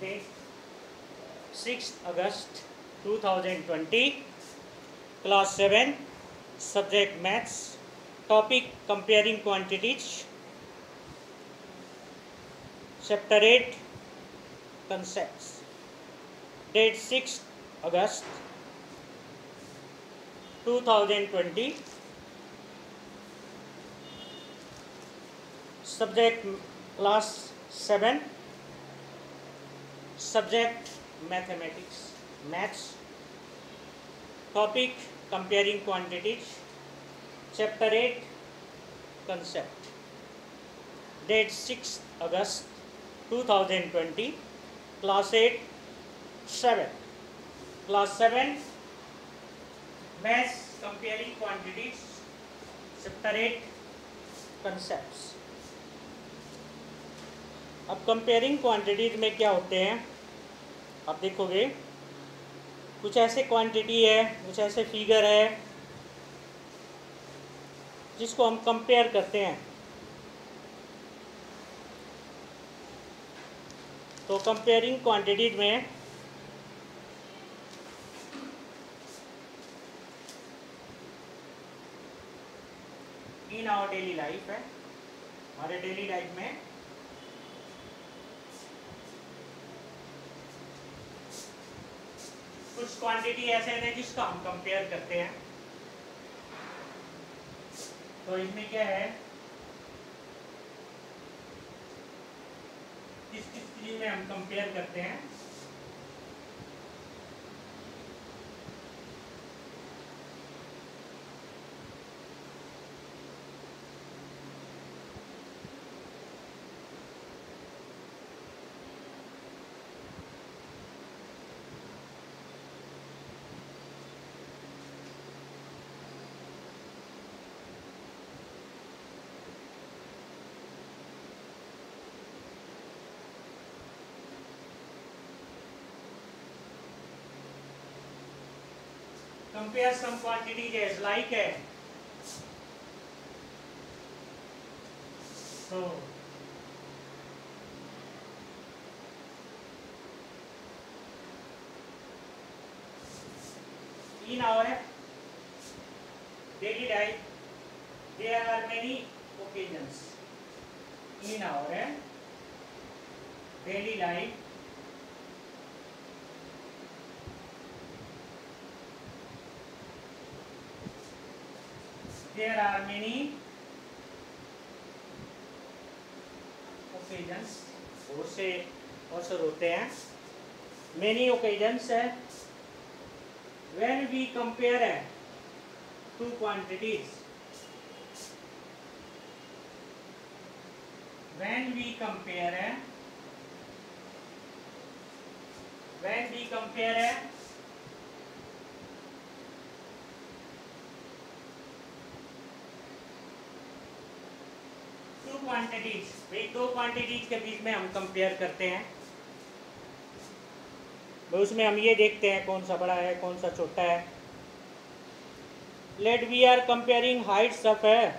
date 6 August 2020, class 7, subject maths, topic comparing quantities, chapter 8, concepts, date 6 August 2020, subject class 7, subject mathematics, maths, topic comparing quantities, chapter 8, concept, date 6 August 2020, class 8, 7, class 7, maths comparing quantities, chapter 8, concepts. अब comparing quantities में क्या होते हैं आप देखोगे, कुछ ऐसे quantity है, कुछ ऐसे फिगर है जिसको हम कंपेयर करते हैं। तो कंपेयरिंग क्वांटिटीज में इन आवर डेली लाइफ है, हमारे डेली लाइफ में कुछ क्वांटिटी ऐसे हैं जिसका हम कंपेयर करते हैं। तो इसमें क्या है, किस किस चीज में हम कंपेयर करते हैं। Compare some quantities as like है, so in our daily life there are many occasions. In our daily life there are many occasions, बहुत से अवसर होते हैं, many occasions है when we compare two quantities, when we compare two quantities, भाई दो quantities के बीच में हम कंपेयर करते हैं। भाई उसमें हम ये देखते हैं कौन सा बड़ा है, कौन सा छोटा है। Let we are comparing heights of है,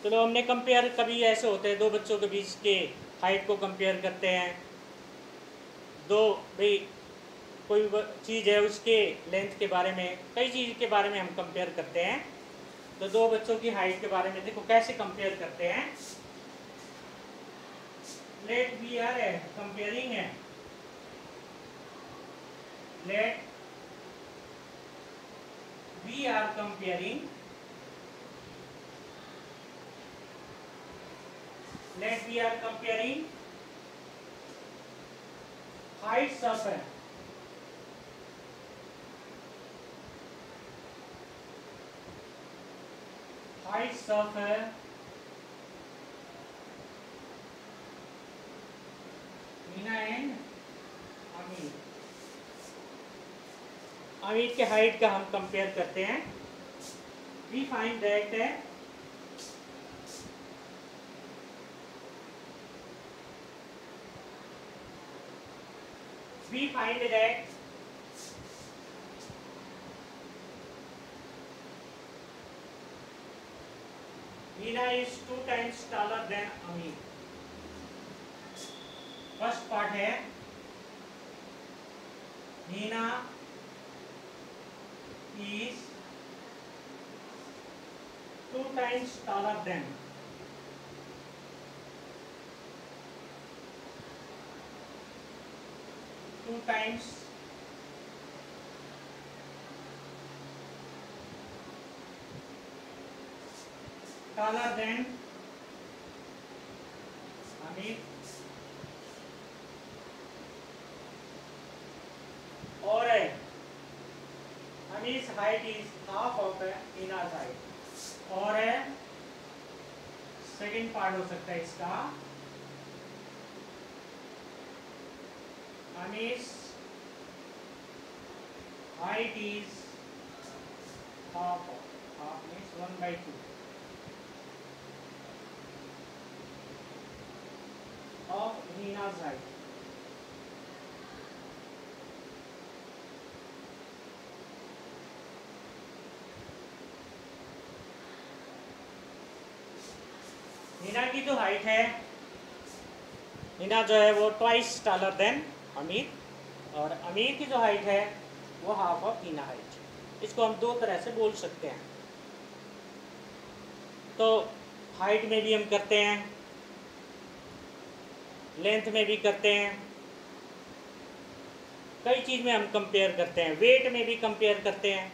चलो हमने कंपेयर, कभी ऐसे होते हैं दो बच्चों के बीच के हाइट को कंपेयर करते हैं। दो भाई कोई चीज़ है उसके लेंथ के बारे में, कई चीज़ के बारे में हम कंपेयर करते हैं। तो दो बच्चों की हाइट के बारे में देखो कैसे कंपेयर करते हैं। लेट वी आर कंपेयरिंग है, let we are comparing, let we are comparing heights of heights of Meena and Amit. Amit के हाइट का हम कंपेयर करते हैं। We find that Hina is 2 times taller than Amir. First part है Hina is 2 times taller than. Two times taller than Amir. और Amir's height is half of Hina's height. और second part हो सकता है इसका Amir's height is half means 1/2 of Hina's height. हीना की जो height है, हीना जो है वो ट्वाइस टालर देन अमीर, और अमीर की जो हाइट है वो हाफ ऑफ हीना हाइट। इसको हम दो तरह से बोल सकते हैं। तो हाइट में भी हम करते हैं, लेंथ में भी करते हैं, कई चीज़ में हम कंपेयर करते हैं, वेट में भी कंपेयर करते हैं।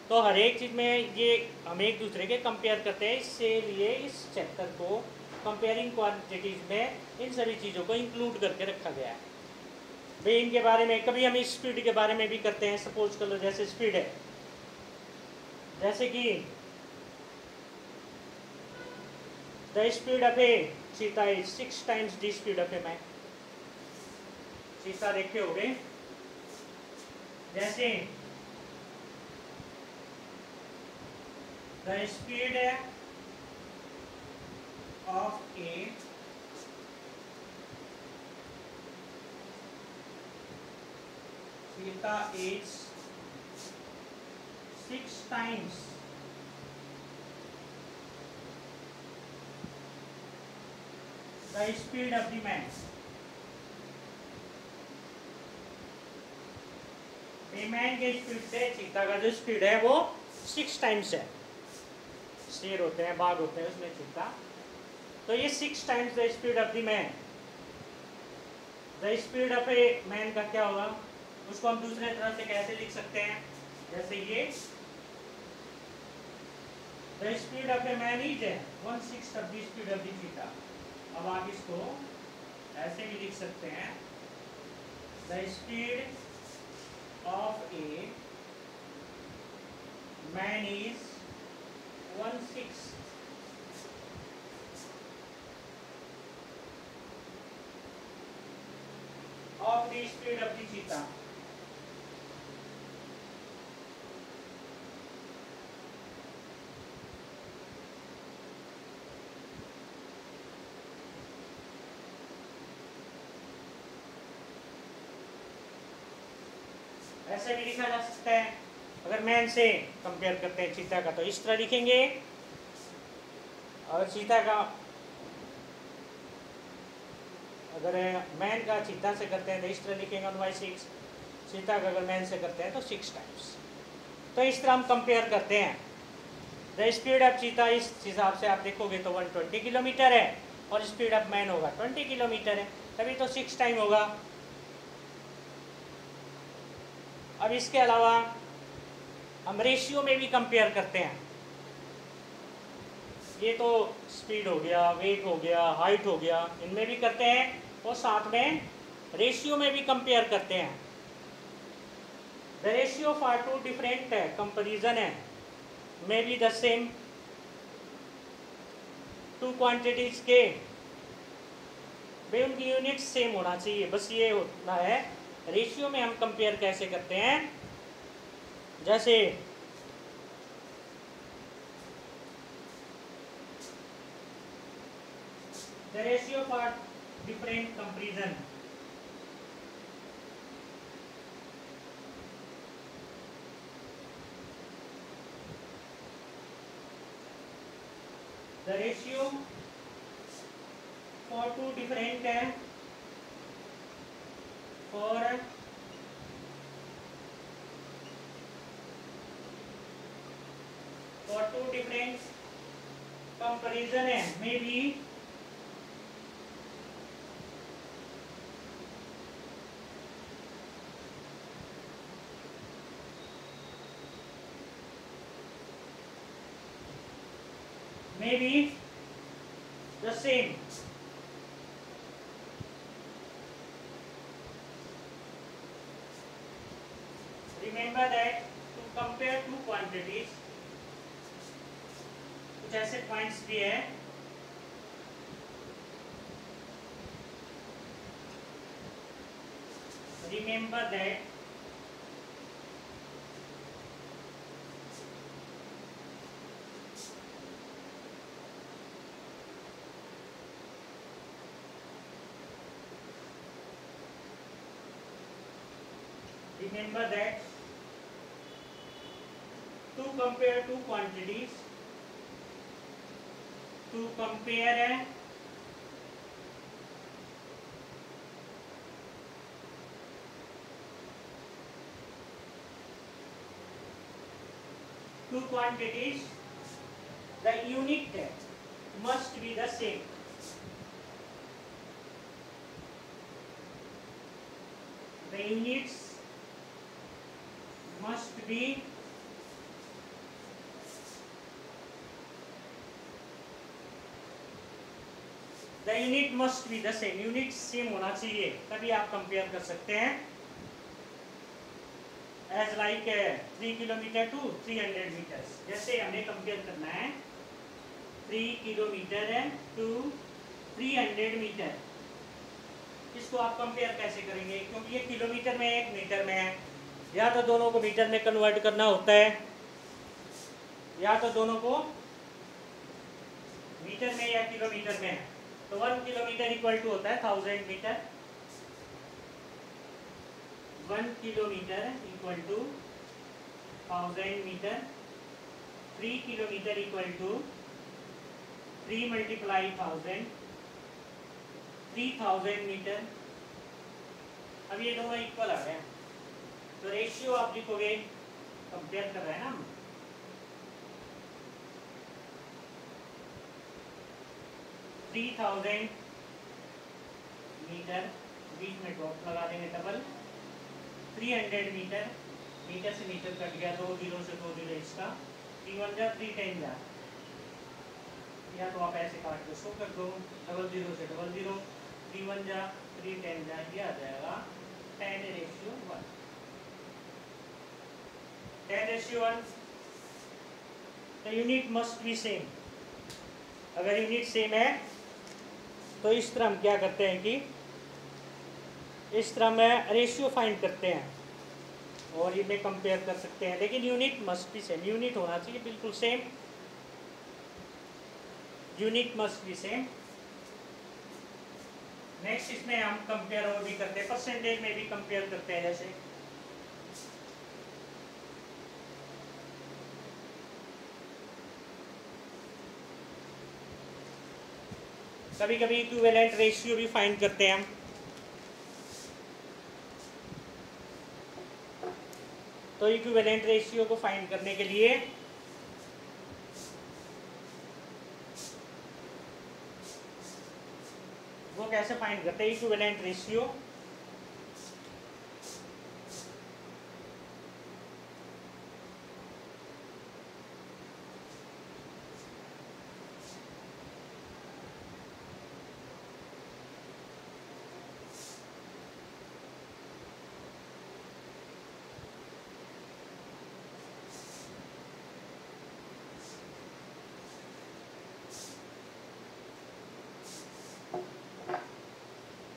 तो हर एक चीज़ में ये हम एक दूसरे के कंपेयर करते हैं। इससे लिए इस चैप्टर को कंपेयरिंग क्वांटिटीज़ में इन सभी चीज़ों को इंक्लूड करके रखा गया है। भाई इनके बारे में कभी हम स्पीड के बारे में भी करते हैं। सपोज कर लो जैसे स्पीड है, जैसे कि द स्पीड ऑफ ए चीता is 6 times the speed of a man. चीता देखे होगे, जैसे द स्पीड ऑफ ए चीता is 6 times the speed of the man. Man के स्पीड से चीता का जो स्पीड है वो 6 times है। शेर होते हैं, बाघ होते हैं, उसमें चीता, तो ये 6 times the speed of the man. The speed of a man का क्या होगा, उसको हम दूसरे तरह से कैसे लिख सकते हैं, जैसे ये the speed of a man is 1/6 of the speed of the चीता। अब आप इसको ऐसे भी लिख सकते हैं, the speed of a man is 1/6 of the speed of the cheetah. ऐसे भी लिखा जा सकता है। अगर मैन से कंपेयर करते हैं चीता का तो इस तरह लिखेंगे, और चीता का अगर मैन का चीता से करते हैं तो इस तरह लिखेंगे 1/6। चीता का अगर मैन से करते हैं तो 6 times। तो इस तरह हम कंपेयर करते हैं। द स्पीड ऑफ चीता इस हिसाब से आप देखोगे तो 120 किलोमीटर है, और स्पीड ऑफ मैन होगा 20 किलोमीटर है, तभी तो 6 टाइम होगा। अब इसके अलावा हम रेशियो में भी कंपेयर करते हैं। ये तो स्पीड हो गया, वेट हो गया, हाइट हो गया, इनमें भी करते हैं, और साथ में रेशियो में भी कंपेयर करते हैं। The ratio for two different comparison है may be the same. Two quantities के वे उनकी यूनिट सेम होना चाहिए, बस ये होना है। रेशियो में हम कंपेयर कैसे करते हैं, जैसे the ratio for different comparison the ratio for two different for two different comparison है may be the same. Remember that to compare two quantities, कुछ ऐसे पॉइंट्स भी है remember that to compare two quantities, to compare two quantities, the unit must be the same. The units must be the same. Unit same होना चाहिए तभी आप compare कर सकते हैं. As like 3 kilometre to 300 metres. जैसे हमें कंपेयर करना है 3 किलोमीटर टू 300 मीटर. इसको आप कंपेयर कैसे करेंगे? क्योंकि ये किलोमीटर में है, एक मीटर में है. या तो दोनों को मीटर में कन्वर्ट करना होता है, या तो दोनों को मीटर में या किलोमीटर में है. तो 1 किलोमीटर इक्वल टू होता है 1000 metre. 1 kilometre equal to 1000 metre. 3 kilometre equal to 3 multiply 1000, 3000 metre. अब ये दोनों इक्वल आ गए. तो रेशियो आप लिखोगे, कंपेयर कर रहे हैं ना हम. थ्री 3000 मीटर, बीच में ड्रॉप लगा देंगे डबल. 300 मीटर, मीटर से मीटर कट गया, 2 जीरो से 2 जीरो इसका. 3 1 जा 3 10 जा, या तो आप ऐसे काट के 100 कर दो. डबल जीरो से डबल जीरो, 3 1 जा 3 10 जा, ये आ जाएगा 10:1. 10:1. तो यूनिट मस्ट बी सेम. अगर यूनिट सेम है तो इस तरह हम क्या करते हैं कि इस तरह में रेशियो फाइंड करते हैं और इनमें कंपेयर कर सकते हैं. लेकिन unit must be same. Unit होना चाहिए बिल्कुल same. Unit must be same. Next इसमें हम कंपेयर और भी करते हैं, परसेंटेज में भी कंपेयर करते हैं. जैसे कभी कभी इक्विवेलेंट रेशियो भी फाइंड करते हैं हम. तो इक्विवेलेंट रेशियो को फाइंड करने के लिए वो कैसे फाइंड करते हैं? इक्विवेलेंट रेशियो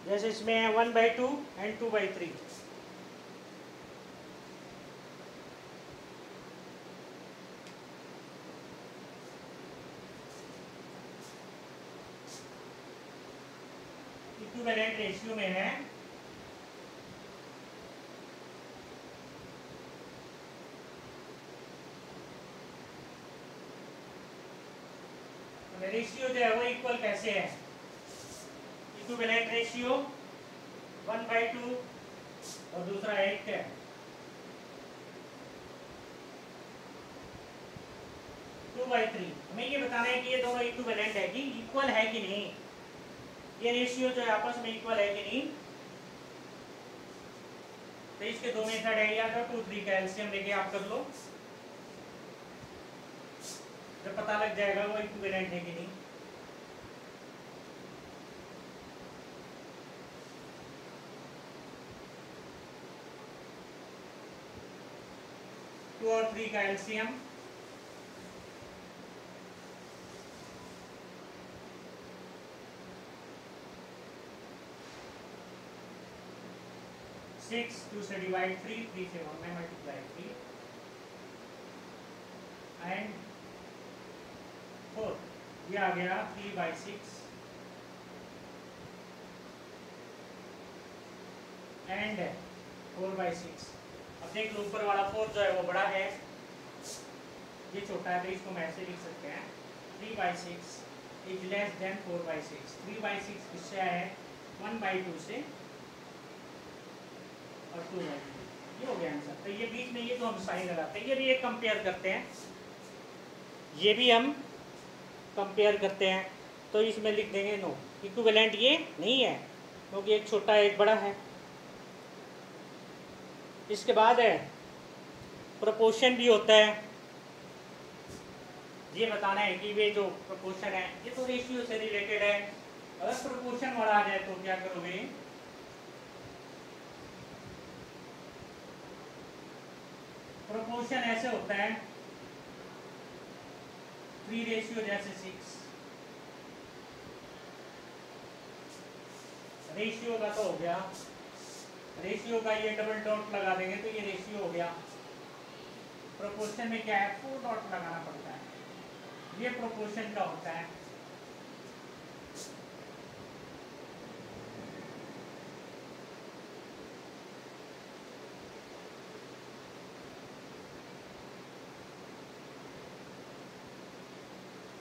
जैसे इसमें है 1/2 एंड 2/3. इक्विवेलेंट रेशियो में है 1/2 रेशियो जो है वो इक्वल कैसे है? इक्विवेलेंट रेशियो 1/2 और दूसरा 8 है 2/3। हमें ये बताना है कि ये दोनों इक्विवेलेंट है कि इक्वल है कि नहीं, ये रेशियो जो है आपस में इक्वल है कि नहीं। तो इसके दो मेथड है, या तो 2, 3 का एलसीएम लेके आप कर लो, जब पता लग जाएगा वो इक्विवेलेंट है कि नहीं। टू और 3 का एलसीएम 6, 2 से डिवाइड 3, 3 से 1 में मल्टीप्लाई 3 एंड 4, ये आ गया 3/6 एंड 4/6। अब देख लो ऊपर वाला 4 जो है वो बड़ा है, ये छोटा है, तो इसको मैं ऐसे लिख सकते हैं 3/6 इज लेस देन 4/6। 3/6 किससे है? 1/2 से और 2/2, ये हो गया आंसर। तो ये बीच में ये जो हम साइन लगाते हैं, ये भी एक कंपेयर करते हैं, ये भी हम कंपेयर करते हैं। तो इसमें लिख देंगे नो, इक्विवेलेंट ये नहीं है क्योंकि एक छोटा है एक बड़ा है। इसके बाद है प्रोपोर्शन भी होता है, ये बताना है कि वे जो प्रोपोर्शन है ये तो रेशियो से रिलेटेड है। अगर प्रोपोर्शन वाला आ जाए तो क्या करोगे? प्रोपोर्शन ऐसे होता है 3 रेशियो जैसे 6, रेशियो का तो हो गया, रेशियो का ये डबल डॉट लगा देंगे तो ये रेशियो हो गया। प्रोपोर्शन में क्या है? 4 डॉट लगाना पड़ता है, ये प्रोपोर्शन का होता है।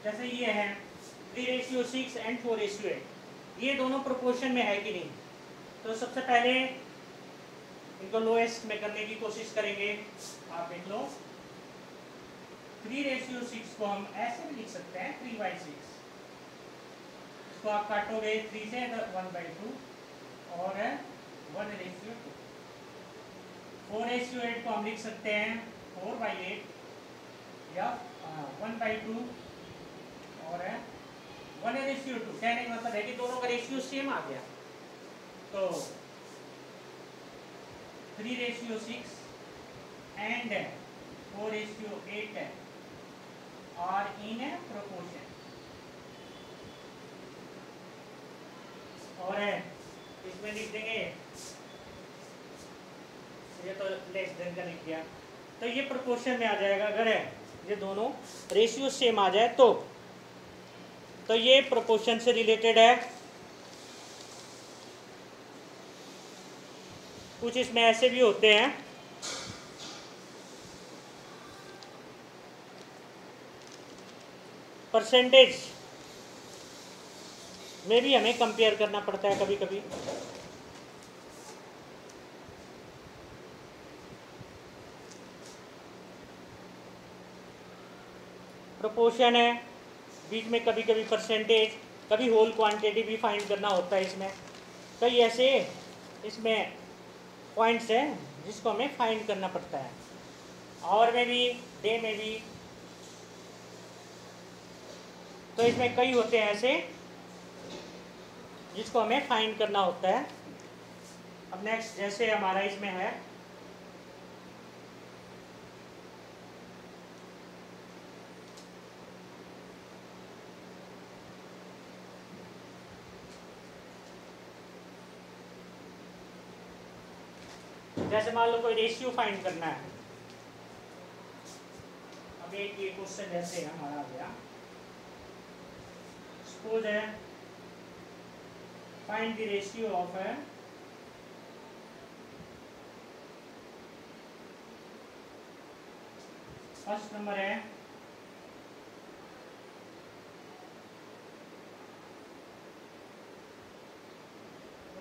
जैसे ये है 3/6 एंड 4/8, ये दोनों प्रोपोर्शन में है कि नहीं। तो सबसे पहले इनको लोएस्ट में करने की कोशिश करेंगे। आप देख लो 3/6 को हम ऐसे भी लिख सकते हैं 3/6, इसको आप काटोगे 3 से 1/2 और 1/2। 4/8 को हम लिख सकते हैं 4/8 या 1/2 और 1/2। कहने का मतलब है कि दोनों का रेशियो सेम आ गया। तो 3/6 एंड 4/8 आर इन प्रोपोर्शन, और इसमें लिख देंगे, ये तो लेस देन का लिख दिया, तो ये प्रोपोर्शन में आ जाएगा। अगर ये दोनों रेशियो सेम आ जाए तो ये प्रोपोर्शन से रिलेटेड है। कुछ इसमें ऐसे भी होते हैं, परसेंटेज में भी हमें कंपेयर करना पड़ता है कभी कभी। प्रोपोर्शन है, बीच में कभी कभी परसेंटेज, कभी होल क्वांटिटी भी फाइंड करना होता है। इसमें कई ऐसे इसमें पॉइंट्स हैं जिसको हमें फाइंड करना पड़ता है, और में भी डे में भी। तो इसमें कई होते हैं ऐसे जिसको हमें फाइंड करना होता है। अब नेक्स्ट जैसे हमारा इसमें है जैसे मान लो कोई रेशियो फाइंड करना है। अब एक ये क्वेश्चन जैसे हमारा आ गया, सपोज है फाइंड द रेशियो ऑफ है फर्स्ट नंबर है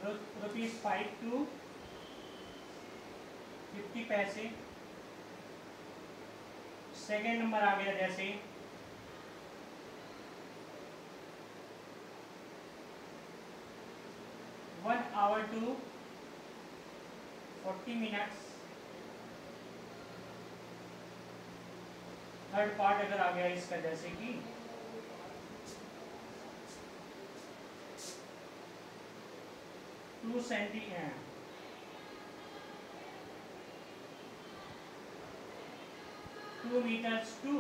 ₹5 to 50 पैसे। सेकेंड नंबर आ गया जैसे 1 hour to 40 minutes। Third part अगर आ गया इसका जैसे कि 2 सेंटीमीटर 2 meters to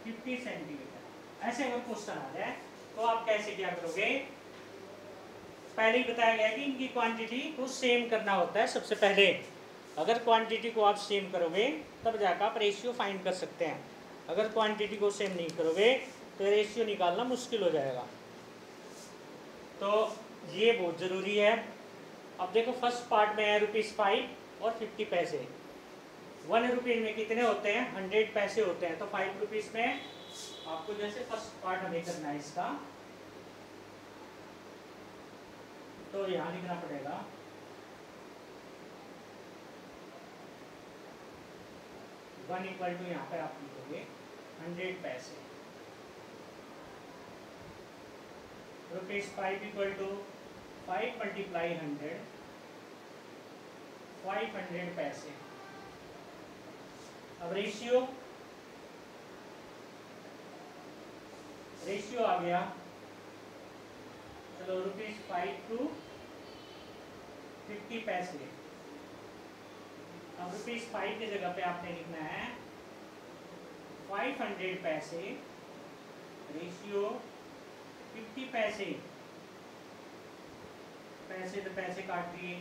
50 सेंटीमीटर। ऐसे अगर क्वेश्चन आ जाए तो आप कैसे क्या करोगे? पहले ही बताया गया कि इनकी क्वांटिटी को सेम करना होता है सबसे पहले। अगर क्वांटिटी को आप सेम करोगे तब जाकर आप रेशियो फाइंड कर सकते हैं। अगर क्वांटिटी को सेम नहीं करोगे तो रेशियो निकालना मुश्किल हो जाएगा। तो ये बहुत ज़रूरी है। अब देखो फर्स्ट पार्ट में है ₹5 और 50 पैसे। 1 रुपये में कितने होते हैं? 100 पैसे होते हैं। तो 5 रुपीज़ में आपको जैसे फर्स्ट पार्ट हमें करना है इसका, तो यहाँ लिखना पड़ेगा 1 इक्वल टू, यहाँ पर आप लिखोगे 100 पैसे। ₹5 इक्वल टू 5 मल्टीप्लाई 100, 500 पैसे। अब रेशियो आ गया, चलो ₹5 टू 50 पैसे। अब ₹5 की जगह पे आपने लिखना है 500 पैसे, रेशियो 50 पैसे। पैसे तो पैसे काट दिए,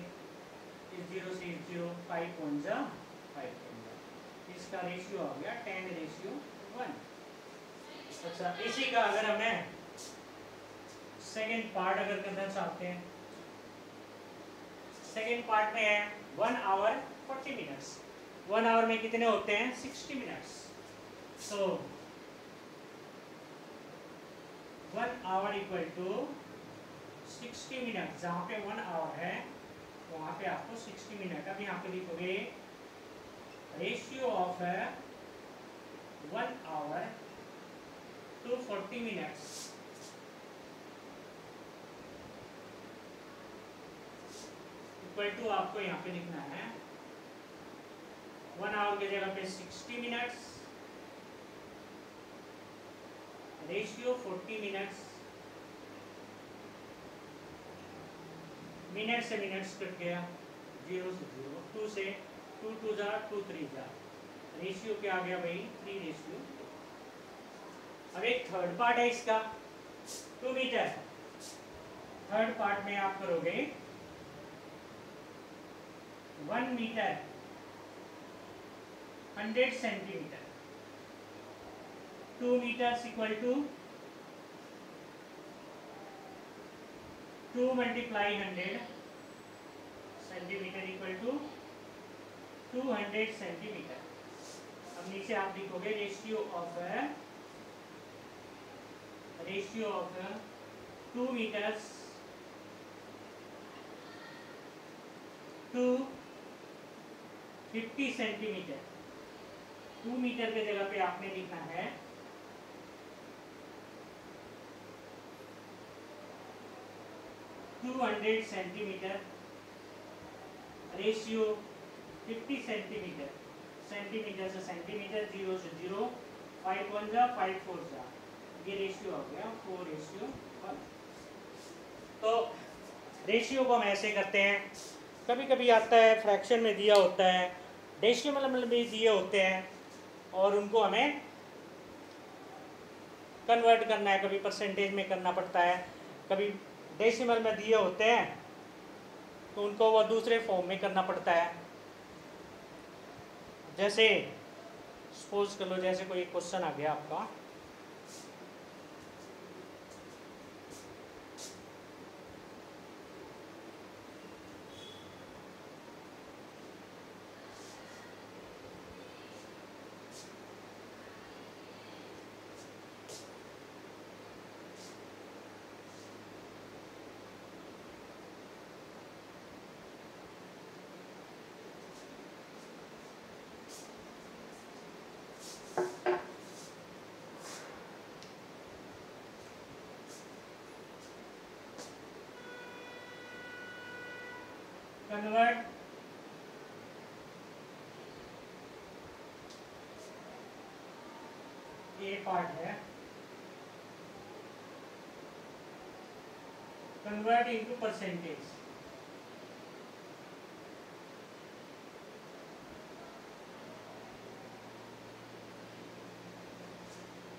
इस 0 से 0, 5 1 जा 5 1 जा। इसका रेशियो आ गया 10:1। अच्छा, इसी का अगर हमें सेकेंड पार्ट अगर करना चाहते हैं, सेकेंड पार्ट में है 1 hour 40 minutes। 1 hour में कितने होते हैं? 60 minutes। So 1 hour equal to 60 minute. जहाँ पे 1 hour है वहाँ पे आपको 60 मिनट। अब यहाँ पे लिखोगे ratio of 1 hour to 40 minutes। Equal to आपको यहाँ पे लिखना है 1 hour की जगह पे 60 मिनट्स, रेशियो 40 मिनट्स। मिनट से मिनट्स कट गया, 0 से 0, 2 से 2 2 जा 2 3 जा। रेशियो क्या आ गया भाई? 3:2। अब एक थर्ड पार्ट है इसका 2 मीटर। थर्ड पार्ट में आप करोगे 1 metre 100 centimetre. 2 meters equal to 2 multiply 100 centimetre equal to 200 centimetre. अब नीचे आप लिखोगे ratio of 2 meters to 50 centimetre. 2 metre के जगह पे आपने लिखना है 200 सेंटीमीटर, रेशियो 50 सेंटीमीटर। सेंटीमीटर से सेंटीमीटर, 0 से 0, 5 1 जा 5 4 जा। ये रेशियो हो गया 4:1। तो रेशियो को हम ऐसे करते हैं, कभी कभी आता है फ्रैक्शन में दिया होता है, डेसिमल में भी दिए होते हैं और उनको हमें कन्वर्ट करना है, कभी परसेंटेज में करना पड़ता है, कभी डेसिमल में दिए होते हैं तो उनको वो दूसरे फॉर्म में करना पड़ता है। जैसे सपोज कर लो, जैसे कोई क्वेश्चन आ गया आपका, कन्वर्ट ए पार्ट है कन्वर्ट इनटू परसेंटेज।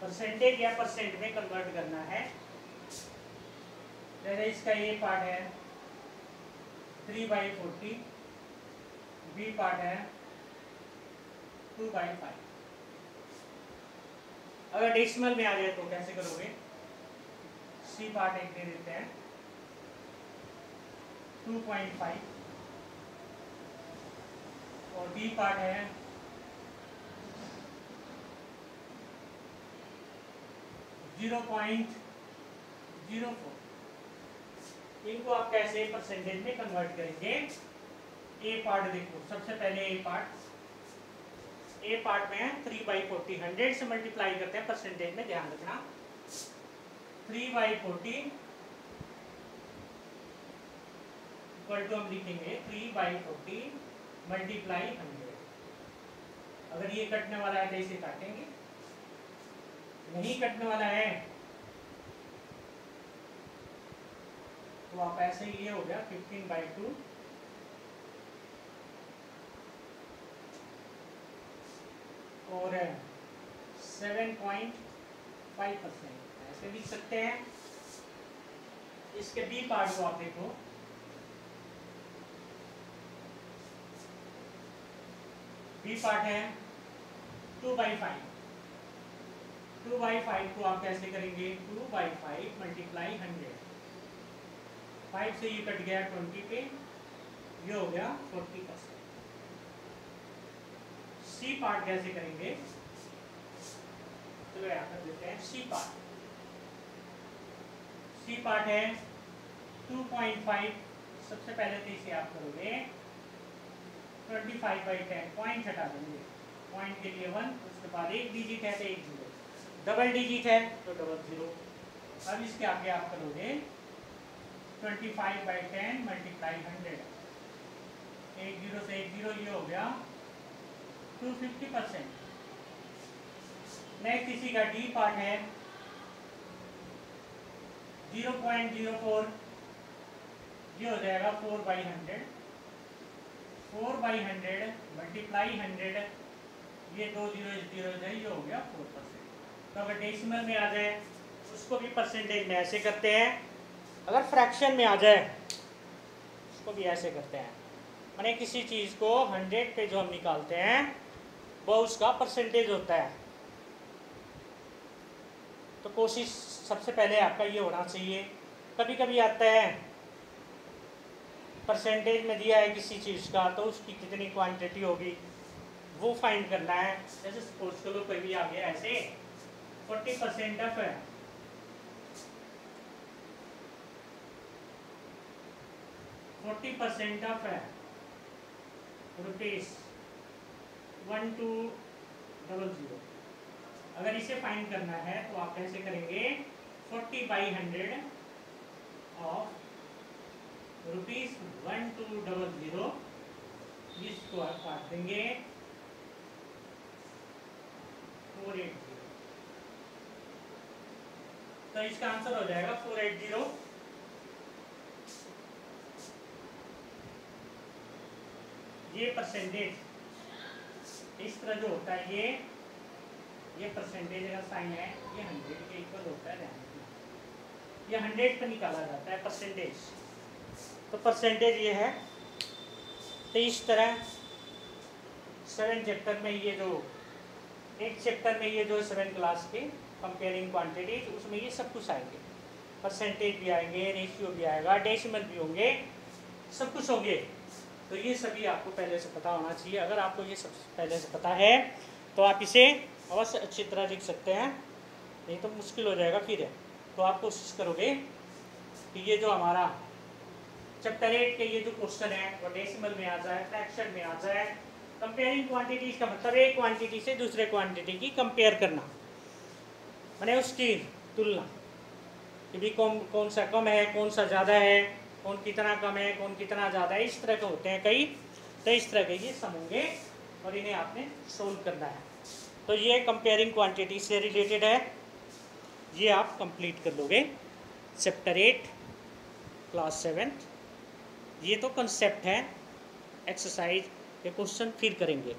परसेंटेज या परसेंट में कन्वर्ट करना है। जैसे इसका ए पार्ट है 3/40, बी पार्ट है 2/5। अगर डेसिमल में आ जाए तो कैसे करोगे? सी पार्ट एक दे देते हैं 2.5 और बी पार्ट है 0.04। इनको आप कैसे परसेंटेज में कन्वर्ट करेंगे? ए पार्ट देखो, सबसे पहले ए पार्ट में है 3/40, 100 से मल्टीप्लाई करते हैं परसेंटेज में, ध्यान रखना। 3/40 इक्वल टू हम लिखेंगे 3/40 मल्टीप्लाई 100। अगर ये कटने वाला है तो इसे काटेंगे, नहीं कटने वाला है तो आप ऐसे ही, ये हो गया 15/2 और 7.5% ऐसे लिख सकते हैं। इसके बी पार्ट को आप देखो, बी पार्ट है 2/5। 2/5 को आप कैसे करेंगे? 2/5 मल्टीप्लाई 100। 5 से ये कट गया 20 पे, ये हो गया 40%। सी पार्ट कैसे करेंगे? चलो यहाँ कर देते हैं सी पार्ट है 2.5। सबसे पहले तो इसे आप करोगे 25/10, पॉइंट हटा देंगे, पॉइंट के लिए 1, उसके बाद एक डिजिट है तो 1 0, डबल डिजिट है तो डबल 0। अब इसके आगे आप करोगे 25/10 मल्टीप्लाई 100, 1 0 से 1 0, ये हो गया 250%। नेक्स्ट इसी का डी पार्ट है 0.04, ये हो जाएगा 4/100। 4/100 मल्टीप्लाई 100, ये 2 0 0 है, ये हो गया 4%। तो अगर डेसिमल में आ जाए उसको भी परसेंटेज में ऐसे करते हैं, अगर फ्रैक्शन में आ जाए उसको भी ऐसे करते हैं। माने किसी चीज़ को 100 पे जो हम निकालते हैं वो उसका परसेंटेज होता है। तो कोशिश सबसे पहले आपका ये होना चाहिए। कभी कभी आता है परसेंटेज में दिया है किसी चीज़ का, तो उसकी कितनी क्वांटिटी होगी वो फाइंड करना है। जैसे सपोज करो कोई भी आ गया ऐसे 40% ऑफ है, 40% ऑफ है ₹1200। अगर इसे फाइंड करना है तो आप कैसे करेंगे? 40/100 ऑफ ₹1200, इसको आप काट देंगे 480। तो इसका आंसर हो जाएगा 480। ये परसेंटेज इस तरह जो होता है, ये परसेंटेज का साइन है, ये 100 के इक्वल होता है। ये 100 पर निकाला जाता है परसेंटेज। तो परसेंटेज ये है। तो इस तरह 7 चैप्टर में ये जो एक चैप्टर में ये जो 7 क्लास के कंपेयरिंग क्वांटिटीज, उसमें ये सब कुछ आएंगे। परसेंटेज भी आएंगे, रेशियो भी आएगा, डेसिमल भी होंगे, सब कुछ होंगे। तो ये सभी आपको पहले से पता होना चाहिए। अगर आपको ये सब पहले से पता है तो आप इसे अवश्य अच्छी तरह लिख सकते हैं, नहीं तो मुश्किल हो जाएगा फिर। तो आप कोशिश करोगे कि ये जो हमारा चैप्टर 8 के ये जो क्वेश्चन है वो डेसिमल में आ जाए, फ्रैक्शन में आ जाए। कंपेयरिंग क्वांटिटीज का मतलब एक क्वांटिटी से दूसरे क्वांटिटी की कंपेयर करना, माने उसकी तुलना कि भी कौन सा कम है, कौन सा ज़्यादा है, कौन कितना कम है, कौन कितना ज़्यादा है, इस तरह के होते हैं कई। तो इस तरह के ये सम होंगे और इन्हें आपने सोल्व करना है। तो ये कंपेयरिंग क्वांटिटी से रिलेटेड है, ये आप कंप्लीट कर लोगे चैप्टर 8 क्लास 7। ये तो कंसेप्ट है, एक्सरसाइज के क्वेश्चन फिर करेंगे।